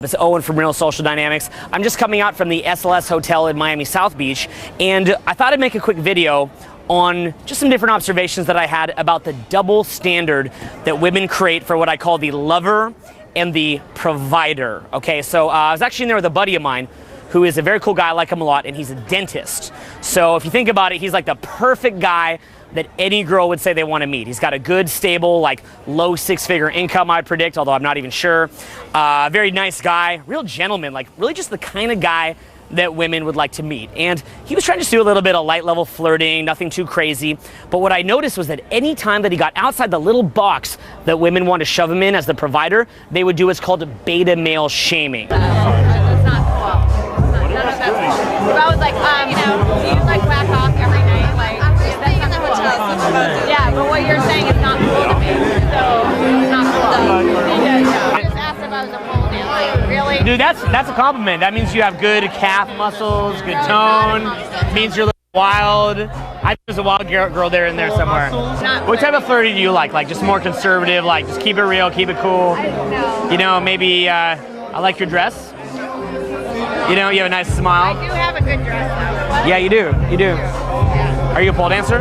It's Owen from Real Social Dynamics. I'm just coming out from the SLS Hotel in Miami South Beach, and I thought I'd make a quick video on just some different observations that I had about the double standard that women create for what I call the lover and the provider. Okay, so I was actually in there with a buddy of mine who is a very cool guy. I like him a lot, and he's a dentist. So if you think about it, he's like the perfect guy that any girl would say they want to meet. He's got a good, stable, like low six-figure income, I'd predict, although I'm not even sure. Very nice guy, real gentleman, like really just the kind of guy that women would like to meet. And he was trying to do a little bit of light level flirting, nothing too crazy. But what I noticed was that any time that he got outside the little box that women want to shove him in as the provider, they would do what's called beta male shaming. That's not cool. None of that's cool. If I was like, do you like whack off every night? Like, yeah, but what you're saying is not cool to me. So it's not cool. I just asked if I was a pole dancer. Really? Dude, that's a compliment. That means you have good calf muscles, good tone. It means you're a little wild. I think there's a wild girl there in there somewhere. What type of flirty do you like? Like just more conservative, like just keep it real, keep it cool? I don't know. You know, maybe I like your dress. You know, you have a nice smile. I do have a good dress though. Yeah, you do. You do. Are you a pole dancer?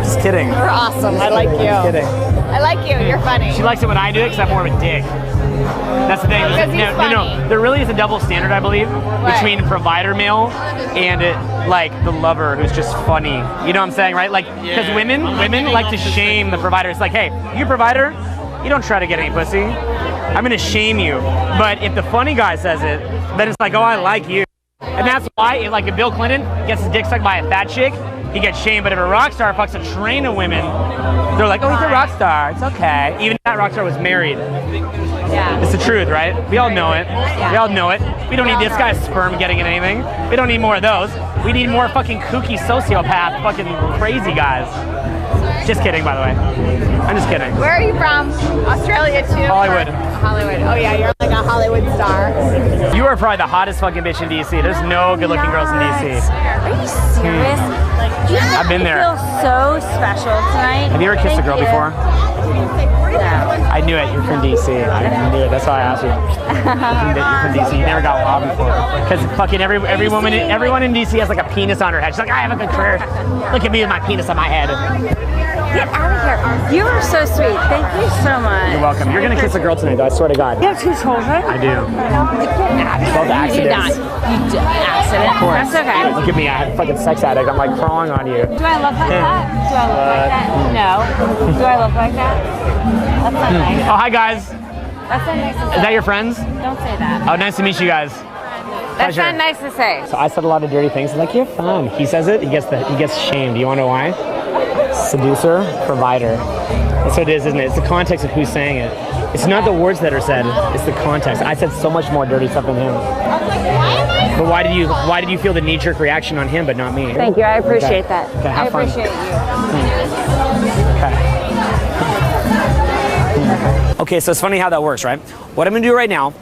Just kidding. You're awesome. I like you. Just kidding. I like you. You're funny. She likes it when I do it because I'm more of a dick. That's the thing. No. There really is a double standard, I believe, between provider male and like the lover who's just funny. You know what I'm saying, right? Like, because women like to shame the provider. It's like, hey, you provider, you don't try to get any pussy. I'm gonna shame you. But if the funny guy says it, then it's like, oh, I like you. And that's why, if Bill Clinton gets his dick sucked by a fat chick, he gets shamed. But if a rock star fucks a train of women, they're like, oh, he's a rock star. It's okay. Even if that rock star was married. Yeah. It's the truth, right? We all know it. We all know it. We don't need this guy's sperm getting in anything. We don't need more of those. We need more fucking kooky sociopath, fucking crazy guys. Just kidding, by the way. I'm just kidding. Where are you from? Australia too? Hollywood. Hollywood. Oh yeah, you're like a Hollywood star. You are probably the hottest fucking bitch in DC. There's no good-looking girls in DC. Are you serious? I've been there. I feel so special tonight. Have you ever kissed a girl before? No. I knew it. You're from DC. I knew it. That's why I asked you. You're from DC. You never got law before. Because fucking everyone in DC has like a penis on her head. She's like, I have a good career. Look at me with my penis on my head. Get out of here. You are so sweet. Thank you so much. You're welcome. You're gonna kiss a girl tonight, though. I swear to God. You have two children? I do. Both accidents. You do. Accident? Of course. That's okay. Look at me. I'm a fucking sex addict. I'm like crawling on you. Do I look like that? Do I look like that? No. Do I look like that? That's not nice. Oh, hi guys. That's not nice to say. Is that your friends? Don't say that. Oh, nice to meet you guys. That's Pleasure. not nice to say. So I said a lot of dirty things. Like, you're fun. He says it. He gets shamed. You want to know why? Seducer, provider. That's what it is, isn't it? It's the context of who's saying it. It's not the words that are said. It's the context. I said so much more dirty stuff than him. But why did you feel the knee-jerk reaction on him, but not me? Thank you. I appreciate that. Okay, I have fun. appreciate you. Okay. Okay, so it's funny how that works, right? What I'm gonna do right now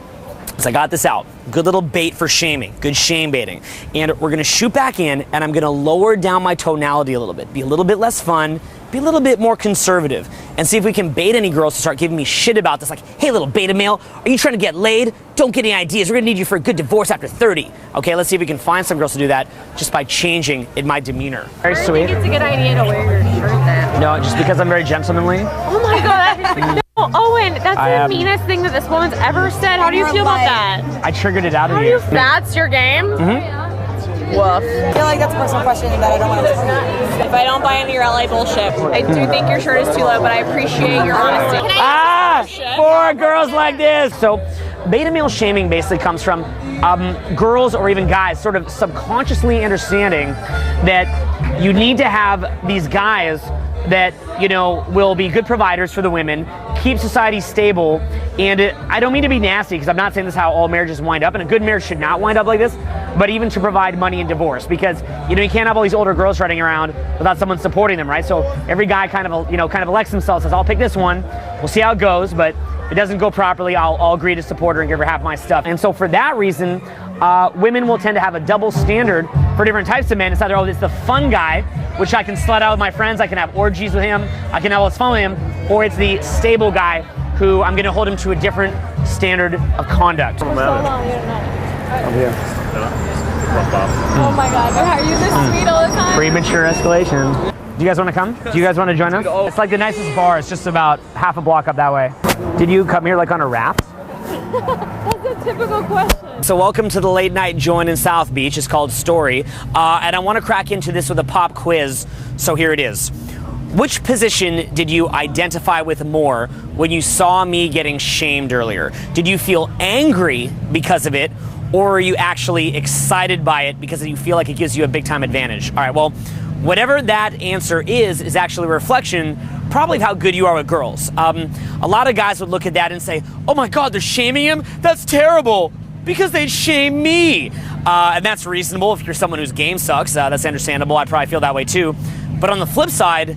is I got this out. Good little bait for shaming, good shame baiting. And we're gonna shoot back in, and I'm gonna lower down my tonality a little bit, be a little bit less fun, be a little bit more conservative, and see if we can bait any girls to start giving me shit about this, like, hey, little beta male, are you trying to get laid? Don't get any ideas. We're gonna need you for a good divorce after 30. Okay, let's see if we can find some girls to do that just by changing in my demeanor. Very sweet. I think it's a good idea to wear your shirt then. No, just because I'm very gentlemanly. Oh my god. No, Owen, that's the meanest thing that this woman's ever said. How do you feel about that? I triggered it out of you. That's your game? Mm-hmm. Woof. I feel like that's a personal question that I don't want to answer. If I don't buy into your LA bullshit, I do think your shirt is too low, but I appreciate your honesty. For girls like this. So, beta male shaming basically comes from girls or even guys sort of subconsciously understanding that you need to have these guys that, you know, will be good providers for the women, keep society stable, and I don't mean to be nasty, because I'm not saying this is how all marriages wind up, and a good marriage should not wind up like this, but even to provide money in divorce, because, you know, you can't have all these older girls running around without someone supporting them, right? So every guy kind of elects himself, says, I'll pick this one, we'll see how it goes, but if it doesn't go properly, I'll agree to support her and give her half my stuff. And so for that reason, women will tend to have a double standard for different types of men. It's either, oh, it's the fun guy, which I can slut out with my friends, I can have orgies with him, I can have all this fun with him, or it's the stable guy who I'm gonna hold him to a different standard of conduct? So long, you don't know. Oh my god, are you this sweet all the time? Premature escalation. Do you guys want to come? Do you guys want to join us? It's like the nicest bar. It's just about half a block up that way. Did you come here like on a raft? That's a typical question. So welcome to the late night joint in South Beach. It's called Story. And I want to crack into this with a pop quiz. So here it is. Which position did you identify with more when you saw me getting shamed earlier? Did you feel angry because of it? Or are you actually excited by it because you feel like it gives you a big time advantage? All right, well, whatever that answer is actually a reflection probably of how good you are with girls. A lot of guys would look at that and say, oh my God, they're shaming him? That's terrible, because they'd shame me. And that's reasonable if you're someone whose game sucks. That's understandable. I'd probably feel that way too. But on the flip side,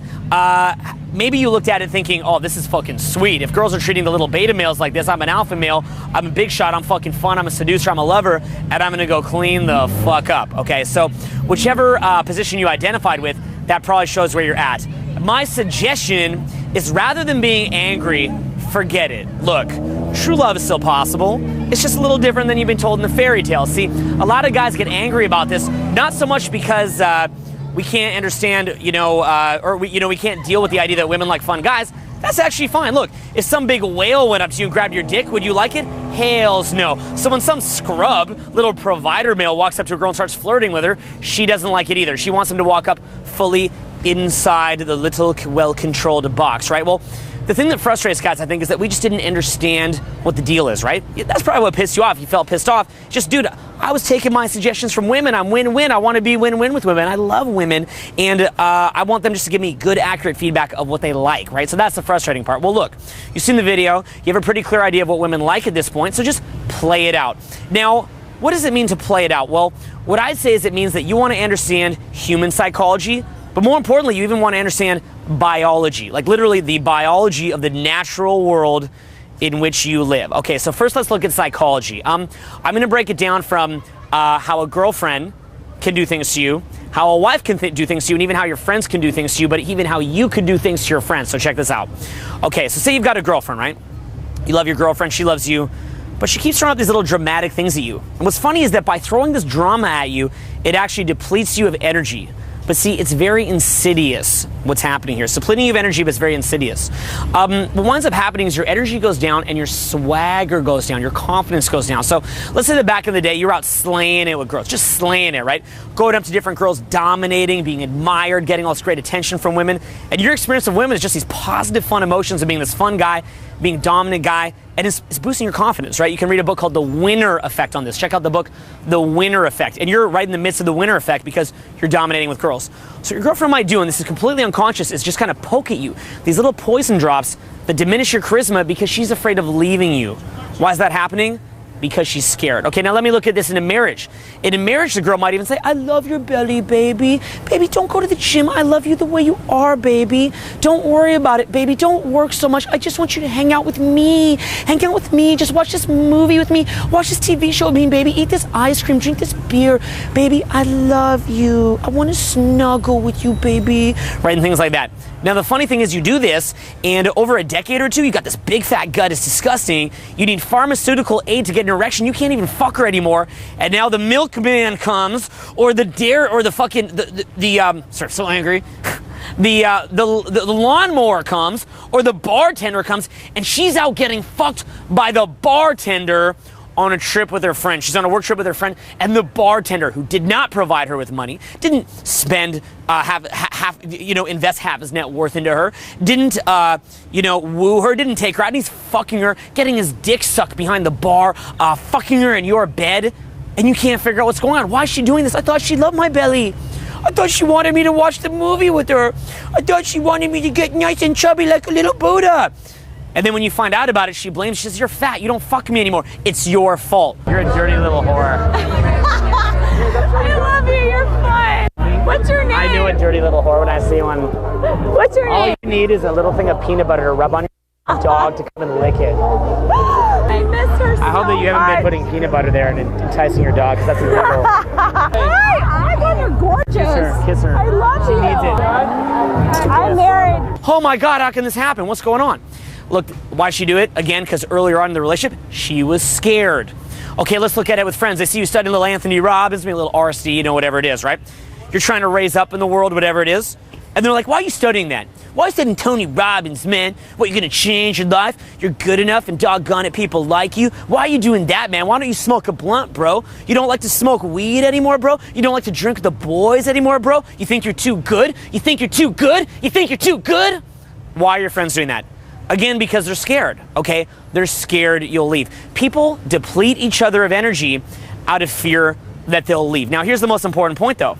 maybe you looked at it thinking, oh, this is fucking sweet. If girls are treating the little beta males like this, I'm an alpha male, I'm a big shot, I'm fucking fun, I'm a seducer, I'm a lover, and I'm gonna go clean the fuck up, okay? So whichever position you identified with, that probably shows where you're at. My suggestion is, rather than being angry, forget it. Look, true love is still possible. It's just a little different than you've been told in the fairy tale. See, a lot of guys get angry about this, not so much because we can't understand, or we can't deal with the idea that women like fun guys. That's actually fine. Look, if some big whale went up to you and grabbed your dick, would you like it? Hells no. So when some scrub, little provider male, walks up to a girl and starts flirting with her, she doesn't like it either. She wants him to walk up fully inside the little well-controlled box, right? Well, the thing that frustrates guys, I think, is that we just didn't understand what the deal is, right? That's probably what pissed you off. You felt pissed off. Just, dude, I was taking my suggestions from women. I'm win-win. I want to be win-win with women. I love women, and I want them just to give me good, accurate feedback of what they like, right? So that's the frustrating part. Well, look, you've seen the video. You have a pretty clear idea of what women like at this point, so just play it out. Now, what does it mean to play it out? Well, what I'd say is it means that you want to understand human psychology, but more importantly, you even want to understand biology, like literally the biology of the natural world in which you live. Okay, so first let's look at psychology. I'm going to break it down from how a girlfriend can do things to you, how a wife can do things to you, and even how your friends can do things to you, but even how you could do things to your friends. So check this out. Okay, so say you've got a girlfriend, right? You love your girlfriend, she loves you, but she keeps throwing out these little dramatic things at you. And what's funny is that by throwing this drama at you, it actually depletes you of energy. But see, it's very insidious what's happening here. So depleting you of energy, but it's very insidious. What winds up happening is your energy goes down and your swagger goes down, your confidence goes down. So let's say that back in the day, you're out slaying it with girls, just slaying it, right? Going up to different girls, dominating, being admired, getting all this great attention from women. And your experience of women is just these positive, fun emotions of being this fun guy, being a dominant guy, and it's boosting your confidence, right? You can read a book called The Winner Effect on this. Check out the book, The Winner Effect. And you're right in the midst of the winner effect because you're dominating with girls. So your girlfriend might do, and this is completely unconscious, is just kind of poke at you. These little poison drops that diminish your charisma because she's afraid of leaving you. Why is that happening? Because she's scared. Okay, now let me look at this in a marriage. In a marriage, the girl might even say, I love your belly, baby. Baby, don't go to the gym. I love you the way you are, baby. Don't worry about it, baby. Don't work so much. I just want you to hang out with me. Hang out with me. Just watch this movie with me. Watch this TV show with me, baby. Eat this ice cream. Drink this beer. Baby, I love you. I want to snuggle with you, baby. Right, and things like that. Now, the funny thing is you do this, and over a decade or two, you got this big fat gut. It's disgusting. You need pharmaceutical aid to get an erection. You can't even fuck her anymore. And now the milkman comes, or the dare, or the fucking, sorry, so angry. The lawnmower comes, or the bartender comes, and she's out getting fucked by the bartender on a trip with her friend. She's on a work trip with her friend, and the bartender, who did not provide her with money, didn't spend invest half his net worth into her, didn't woo her, didn't take her out, and he's fucking her, getting his dick sucked behind the bar, fucking her in your bed, and you can't figure out what's going on. Why is she doing this? I thought she loved my belly. I thought she wanted me to watch the movie with her. I thought she wanted me to get nice and chubby like a little Buddha. And then when you find out about it, she blames. She says, you're fat. You don't fuck me anymore. It's your fault. You're a dirty little whore. I love you. You're fun. What's your name? I knew a dirty little whore when I see one. What's your name? All you need is a little thing of peanut butter to rub on your dog to come and lick it. I miss her so I hope that you haven't been putting peanut butter there and enticing your dog, because that's illegal. Hi, I thought you're gorgeous. Kiss her. Kiss her. I love you. She needs it. I'm married. Oh my God, how can this happen? What's going on? Look, why'd she do it? Again, because earlier on in the relationship, she was scared. Okay, let's look at it with friends. They see you studying a little Anthony Robbins, maybe a little RSD, you know, whatever it is, right? You're trying to raise up in the world, whatever it is. And they're like, why are you studying that? Why are you studying Tony Robbins, man? What, you're gonna change your life? You're good enough and doggone it, people like you. Why are you doing that, man? Why don't you smoke a blunt, bro? You don't like to smoke weed anymore, bro? You don't like to drink with the boys anymore, bro? You think you're too good? You think you're too good? You think you're too good? Why are your friends doing that? Again, because they're scared, okay? They're scared you'll leave. People deplete each other of energy out of fear that they'll leave. Now, here's the most important point, though.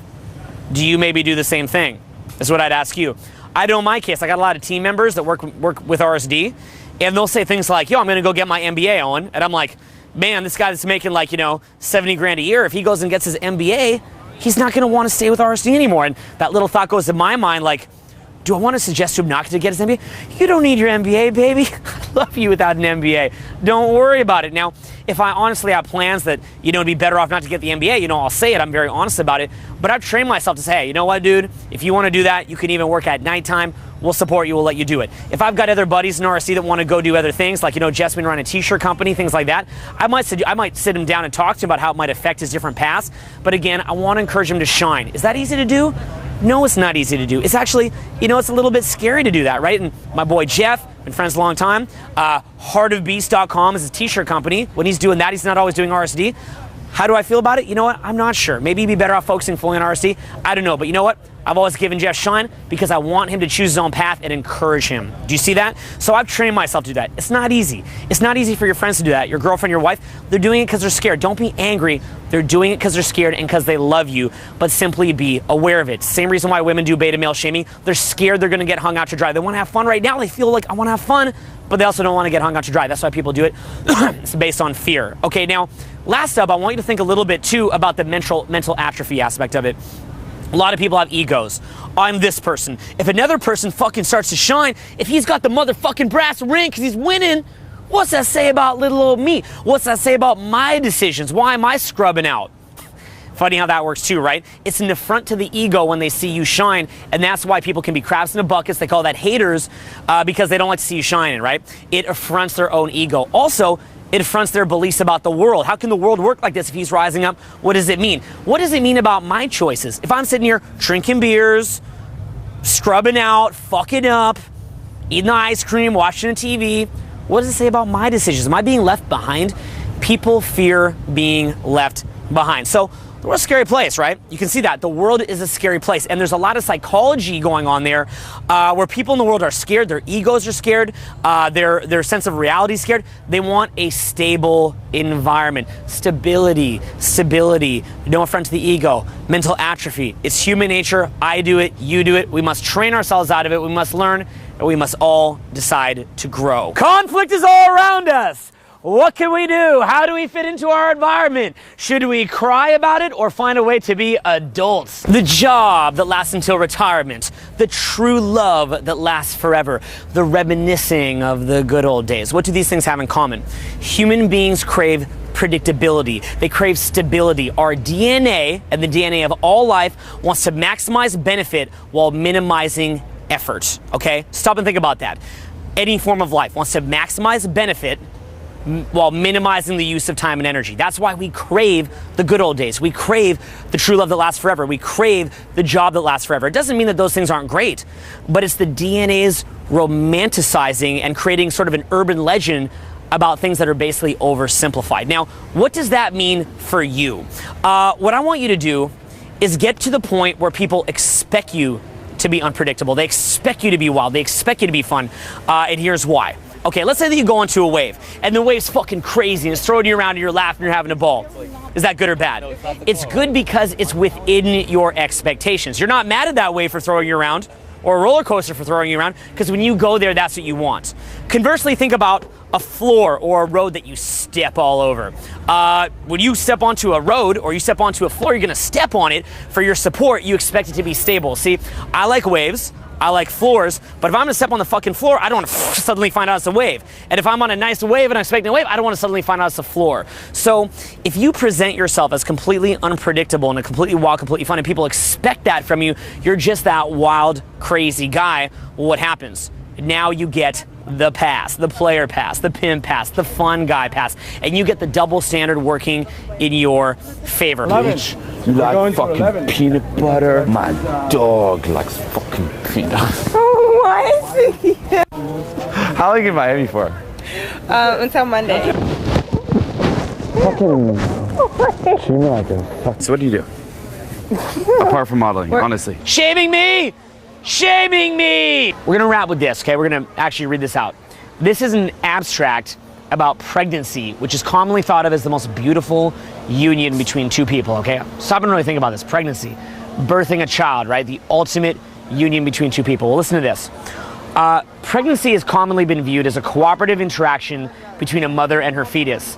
Do you maybe do the same thing? Is what I'd ask you. I know in my case, I got a lot of team members that work with RSD, and they'll say things like, yo, I'm gonna go get my MBA on, and I'm like, man, this guy that's making like, you know, 70 grand a year, if he goes and gets his MBA, he's not gonna wanna stay with RSD anymore. And that little thought goes in my mind like, do I want to suggest to him not to get his MBA? You don't need your MBA, baby. I love you without an MBA. Don't worry about it. Now, if I honestly have plans that, you know, it'd be better off not to get the MBA, you know, I'll say it. I'm very honest about it. But I've trained myself to say, hey, you know what, dude? If you want to do that, you can even work at nighttime. We'll support you. We'll let you do it. If I've got other buddies in RSC that want to go do other things, like, you know, Jeff's been running a t-shirt company, things like that, I might sit him down and talk to him about how it might affect his different paths. But again, I want to encourage him to shine. Is that easy to do? No, it's not easy to do. It's actually, you know, it's a little bit scary to do that, right? And my boy Jeff, been friends a long time, heartofbeast.com is his t-shirt company. When he's doing that, he's not always doing RSD. How do I feel about it? You know what? I'm not sure. Maybe he'd be better off focusing fully on RSD. I don't know. But you know what? I've always given Jeff shine because I want him to choose his own path and encourage him. Do you see that? So I've trained myself to do that. It's not easy. It's not easy for your friends to do that. Your girlfriend, your wife, they're doing it because they're scared. Don't be angry. They're doing it because they're scared and because they love you, but simply be aware of it. Same reason why women do beta male shaming. They're scared they're going to get hung out to dry. They want to have fun right now. They feel like, I want to have fun, but they also don't want to get hung out to dry. That's why people do it. It's based on fear. Okay, now, last up, I want you to think a little bit too about the mental atrophy aspect of it. A lot of people have egos. I'm this person. If another person fucking starts to shine, if he's got the motherfucking brass ring because he's winning, what's that say about little old me? What's that say about my decisions? Why am I scrubbing out? Funny how that works too, right? It's an affront to the ego when they see you shine, and that's why people can be crabs in the buckets. They call that haters because they don't like to see you shining, right? It affronts their own ego. Also, it affronts their beliefs about the world. How can the world work like this if he's rising up? What does it mean? What does it mean about my choices? If I'm sitting here drinking beers, scrubbing out, fucking up, eating the ice cream, watching the TV, what does it say about my decisions? Am I being left behind? People fear being left behind. So the world's a scary place, right? You can see that. The world is a scary place. And there's a lot of psychology going on there where people in the world are scared. Their egos are scared. Their sense of reality is scared. They want a stable environment. Stability. No affront to the ego. Mental atrophy. It's human nature. I do it. You do it. We must train ourselves out of it. We must learn. And we must all decide to grow. Conflict is all around us. What can we do? How do we fit into our environment? Should we cry about it or find a way to be adults? The job that lasts until retirement, the true love that lasts forever, the reminiscing of the good old days. What do these things have in common? Human beings crave predictability. They crave stability. Our DNA and the DNA of all life wants to maximize benefit while minimizing effort. Okay? Stop and think about that. Any form of life wants to maximize benefit while minimizing the use of time and energy. That's why we crave the good old days. We crave the true love that lasts forever. We crave the job that lasts forever. It doesn't mean that those things aren't great, but it's the DNA's romanticizing and creating sort of an urban legend about things that are basically oversimplified. Now, what does that mean for you? What I want you to do is get to the point where people expect you to be unpredictable. They expect you to be wild. They expect you to be fun. And here's why. Okay, let's say that you go onto a wave, and the wave's fucking crazy, and it's throwing you around, and you're laughing, and you're having a ball. Is that good or bad? It's good because it's within your expectations. You're not mad at that wave for throwing you around, or a roller coaster for throwing you around, because when you go there, that's what you want. Conversely, think about a floor or a road that you step all over. When you step onto a road or you step onto a floor, you're gonna step on it for your support. You expect it to be stable. See, I like waves. I like floors, but if I'm gonna step on the fucking floor, I don't wanna suddenly find out it's a wave. And if I'm on a nice wave and I'm expecting a wave, I don't wanna suddenly find out it's a floor. So if you present yourself as completely unpredictable and a completely wild, completely fun, and people expect that from you, you're just that wild, crazy guy, well, what happens? now you get the pass, the player pass, the pimp pass, the fun guy pass, and you get the double standard working in your favor. You like fucking peanut butter? My dog likes fucking peanut. Oh, why is he? How long in Miami for? Until Monday. So what do you do? Apart from modeling, honestly. Shaming me! Shaming me! We're gonna wrap with this, okay? We're gonna actually read this out. This is an abstract about pregnancy, which is commonly thought of as the most beautiful union between two people, okay? Stop and really think about this. Pregnancy, birthing a child, right? The ultimate union between two people. Well, listen to this. Pregnancy has commonly been viewed as a cooperative interaction between a mother and her fetus.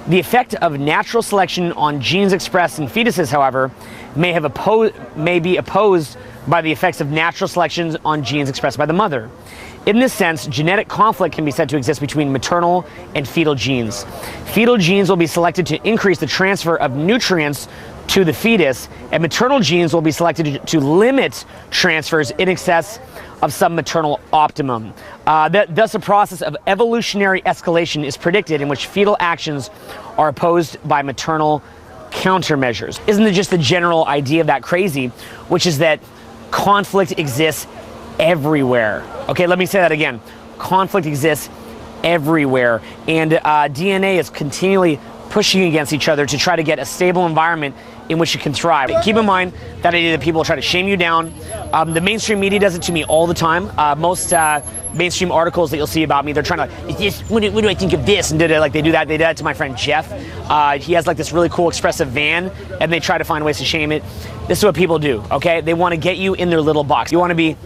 The effect of natural selection on genes expressed in fetuses, however, may be opposed by the effects of natural selection on genes expressed by the mother. In this sense, genetic conflict can be said to exist between maternal and fetal genes. Fetal genes will be selected to increase the transfer of nutrients to the fetus, and maternal genes will be selected to limit transfers in excess of some maternal optimum. Thus, a process of evolutionary escalation is predicted in which fetal actions are opposed by maternal countermeasures. Isn't it just the general idea of that crazy, which is that conflict exists everywhere? Okay, let me say that again. Conflict exists everywhere, and DNA is continually pushing against each other to try to get a stable environment in which you can thrive. Keep in mind that idea that people try to shame you down. The mainstream media does it to me all the time. Most mainstream articles that you'll see about me, they're trying to, what do I think of this? And like they do that to my friend Jeff. He has like this really cool expressive van, and they try to find ways to shame it. This is what people do, okay? They want to get you in their little box. You want to be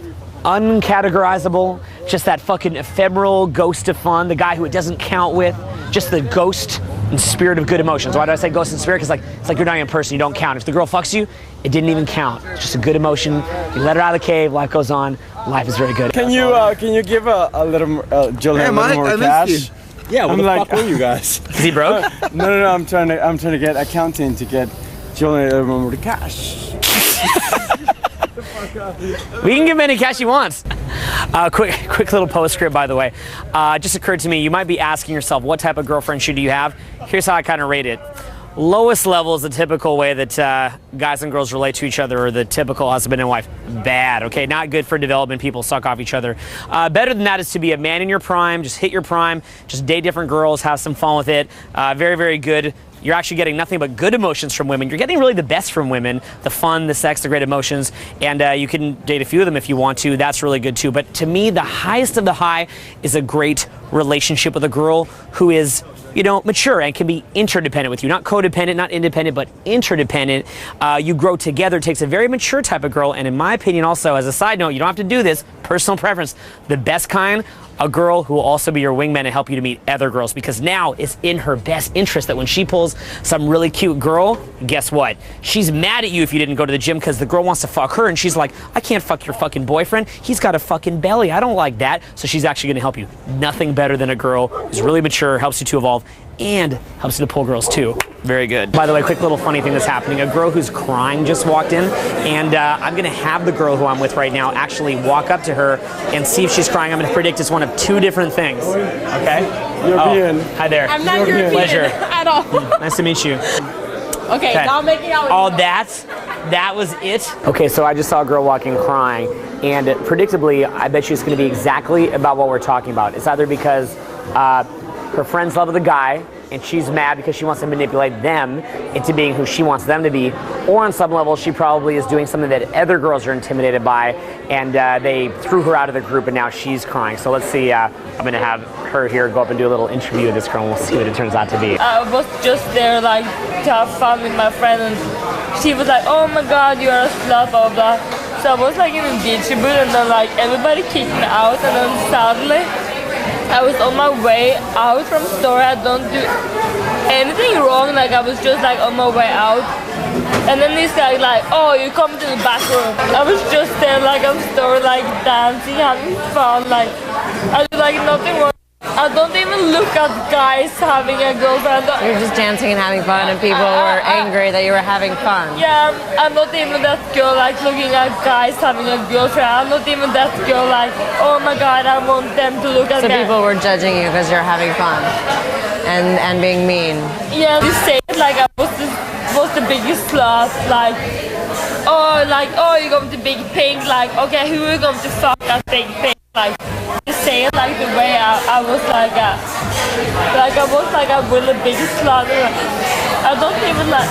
uncategorizable, just that fucking ephemeral ghost of fun, the guy who it doesn't count with, just the ghost and spirit of good emotions. Why do I say ghost and spirit? Because it's like you're not even a person, you don't count. If the girl fucks you, it didn't even count. It's just a good emotion. You let her out of the cave, life goes on, life is very good. Can you give a little Julian a little more cash? Yeah, what the fuck were you guys? Is he broke? No, I'm trying to get accounting to get Julian a little more cash. We can give him any cash he wants. Quick little postscript, by the way. Just occurred to me, you might be asking yourself, what type of girlfriend should you have? Here's how I kind of rate it. Lowest level is the typical way that guys and girls relate to each other, or the typical husband and wife. Bad, okay? Not good for development. People suck off each other. Better than that is to be a man in your prime, just hit your prime, just date different girls, have some fun with it. Very, very good. You're actually getting nothing but good emotions from women. You're getting really the best from women, the fun, the sex, the great emotions, and you can date a few of them if you want to. That's really good too. But to me, the highest of the high is a great relationship with a girl who is, you know, mature and can be interdependent with you. Not codependent, not independent, but interdependent. You grow together. It takes a very mature type of girl, and in my opinion also, as a side note, you don't have to do this, personal preference, the best kind, a girl who will also be your wingman and help you to meet other girls, because now it's in her best interest that when she pulls some really cute girl, guess what? She's mad at you if you didn't go to the gym because the girl wants to fuck her, and she's like, I can't fuck your fucking boyfriend. He's got a fucking belly. I don't like that. So she's actually gonna help you. Nothing better than a girl who's really mature, helps you to evolve, and helps you to pull girls too. Very good. By the way, quick little funny thing that's happening. A girl who's crying just walked in, and I'm gonna have the girl who I'm with right now actually walk up to her and see if she's crying. I'm gonna predict it's one of two different things, okay? European. Oh, hi there. I'm not European Pleasure. at all. Nice to meet you. Okay, now making out with Oh, you. that was it? Okay, so I just saw a girl walking crying, and predictably, I bet you it's gonna be exactly about what we're talking about. It's either because her friends love the guy, and she's mad because she wants to manipulate them into being who she wants them to be, or on some level she probably is doing something that other girls are intimidated by, and they threw her out of the group and now she's crying. So let's see, I'm gonna have her here go up and do a little interview with this girl, and we'll see what it turns out to be. I was just there like to have fun with my friend, and she was like, oh my god, you are a slut, blah blah. So I was like in a beach boot, and then like everybody kicked me out, and then suddenly I was on my way out from store. I don't do anything wrong, like I was just like on my way out. And then this guy like, oh, you come to the back room. I was just there like on store, like dancing, having fun, like I was like nothing wrong. I don't even look at guys having a girlfriend. You're just dancing and having fun, and people were angry that you were having fun. Yeah, I'm not even that girl like looking at guys having a girlfriend. I'm not even that girl like, oh my god, I want them to look at So me. people were judging you because you're having fun and being mean. Yeah, you say it like I was the biggest slut, like oh you're going to Big Pink, like okay, who are you going to fuck at Big Pink, like you say it like the way I was like I was like a really big slut. I don't even like.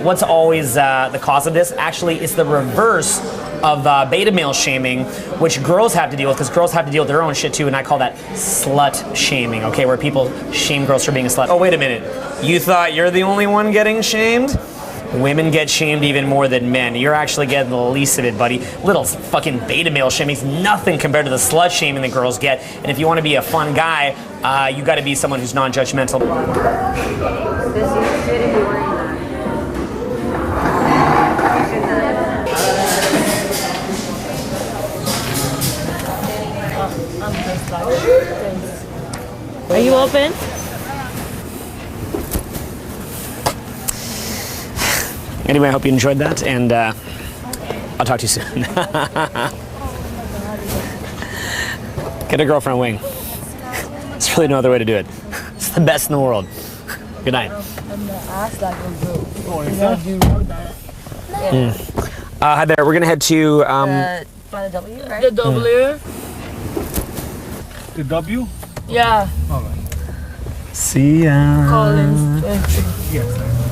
What's always the cause of this? Actually, it's the reverse of beta male shaming, which girls have to deal with, because girls have to deal with their own shit too, and I call that slut shaming, okay, where people shame girls for being a slut. Oh, wait a minute. You thought you're the only one getting shamed? Women get shamed even more than men. You're actually getting the least of it, buddy. Little fucking beta male shaming is nothing compared to the slut shaming that girls get. And if you want to be a fun guy, you got to be someone who's non-judgmental. Are you open? Anyway, I hope you enjoyed that, and I'll talk to you soon. Get a girlfriend wing. There's really no other way to do it. It's the best in the world. Good night. Hi there. We're gonna head to The W, right? The W. The W? Yeah. All right. see ya. Collins. Yes, sir.